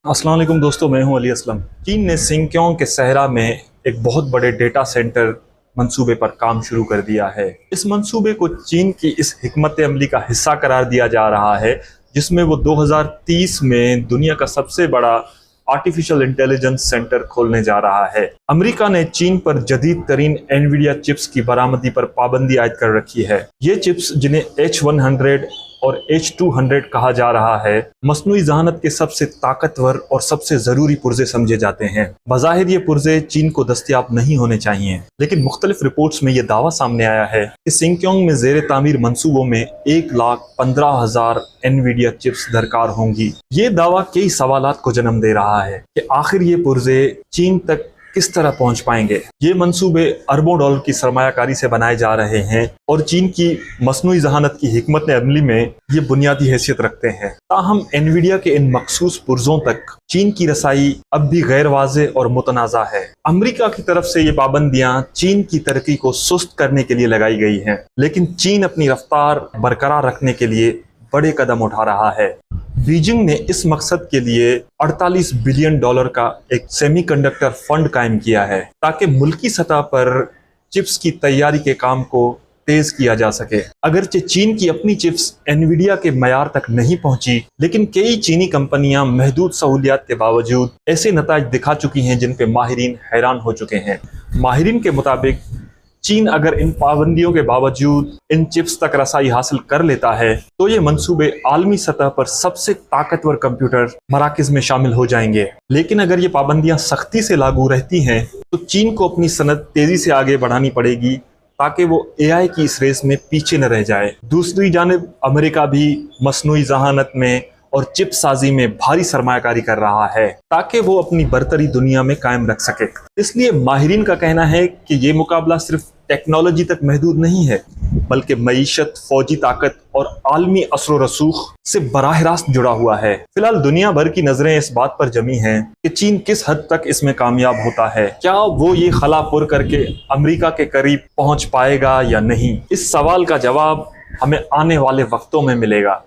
अस्सलाम वालेकुम दोस्तों, मैं हूं अली असलम। चीन ने सिंक्योंग के सहरा में एक बहुत बड़े डेटा सेंटर मंसूबे पर काम शुरू कर दिया है। इस मंसूबे को चीन की इस हिकमत अमली का हिस्सा करार दिया जा रहा है, जिसमें वो 2030 में दुनिया का सबसे बड़ा आर्टिफिशियल इंटेलिजेंस सेंटर खोलने जा रहा है। अमेरिका ने चीन पर जदीद तरीन एनवीडिया चिप्स की बरामदी पर पाबंदी आयद कर रखी है। ये चिप्स, जिन्हें H100 और H200 कहा जा रहा है, मसनूई जहानत के सबसे ताकतवर और सबसे जरूरी पुर्जे समझे जाते हैं। बज़ाहिर ये पुर्जे चीन को दस्तयाब नहीं होने चाहिए, लेकिन मुख्तलिफ रिपोर्ट्स में यह दावा सामने आया है कि सिंक्योंग में जेर तामीर मंसूबों में 1,15,000 एनवीडिया चिप्स दरकार होंगी। ये दावा कई सवालात को जन्म दे रहा है कि आखिर ये पुर्जे चीन तक किस तरह पहुंच पाएंगे। ये मंसूबे अरबों डॉलर की सरमायाकारी से बनाए जा रहे हैं और चीन की मसनूई जहानत की हिकमत अमली में ये बुनियादी हैसियत रखते हैं। ताहम एनवीडिया के इन मखसूस पुर्जों तक चीन की रसाई अब भी गैर वाज़े और मुतनाज़ा है। अमेरिका की तरफ से ये पाबंदियां चीन की तरक्की को सुस्त करने के लिए लगाई गई हैं, लेकिन चीन अपनी रफ्तार बरकरार रखने के लिए बड़े कदम उठा रहा है। बीजिंग ने इस मकसद के लिए 48 बिलियन डॉलर का एक सेमीकंडक्टर फंड कायम किया है, ताकि मुल्की सतह पर चिप्स की तैयारी के काम को तेज किया जा सके। अगरचे चीन की अपनी चिप्स एनवीडिया के मयार तक नहीं पहुंची, लेकिन कई चीनी कंपनियां महदूद सहूलियात के बावजूद ऐसे नताज दिखा चुकी हैं जिन पे माहिरीन हैरान हो चुके हैं। माहिरीन के मुताबिक चीन अगर इन पाबंदियों के बावजूद इन चिप्स तक रसाई हासिल कर लेता है, तो ये मंसूबे आलमी सतह पर सबसे ताकतवर कंप्यूटर मराकज में शामिल हो जाएंगे। लेकिन अगर ये पाबंदियां सख्ती से लागू रहती हैं, तो चीन को अपनी सनत तेजी से आगे बढ़ानी पड़ेगी, ताकि वो AI की इस रेस में पीछे न रह जाए। दूसरी जानिब अमेरिका भी मसनूई जहानत में और चिप साजी में भारी सरमायाकारी कर रहा है, ताकि वो अपनी बरतरी दुनिया में कायम रख सके। इसलिए माहिरीन का कहना है कि ये मुकाबला सिर्फ टेक्नोलॉजी तक महदूद नहीं है, बल्कि मईशत, फौजी ताकत और आलमी असर व रसूख से बराह रास्त जुड़ा हुआ है। फिलहाल दुनिया भर की नजरें इस बात पर जमी हैं कि चीन किस हद तक इसमें कामयाब होता है। क्या वो ये खला पुर करके अमेरिका के करीब पहुंच पाएगा या नहीं? इस सवाल का जवाब हमें आने वाले वक्तों में मिलेगा।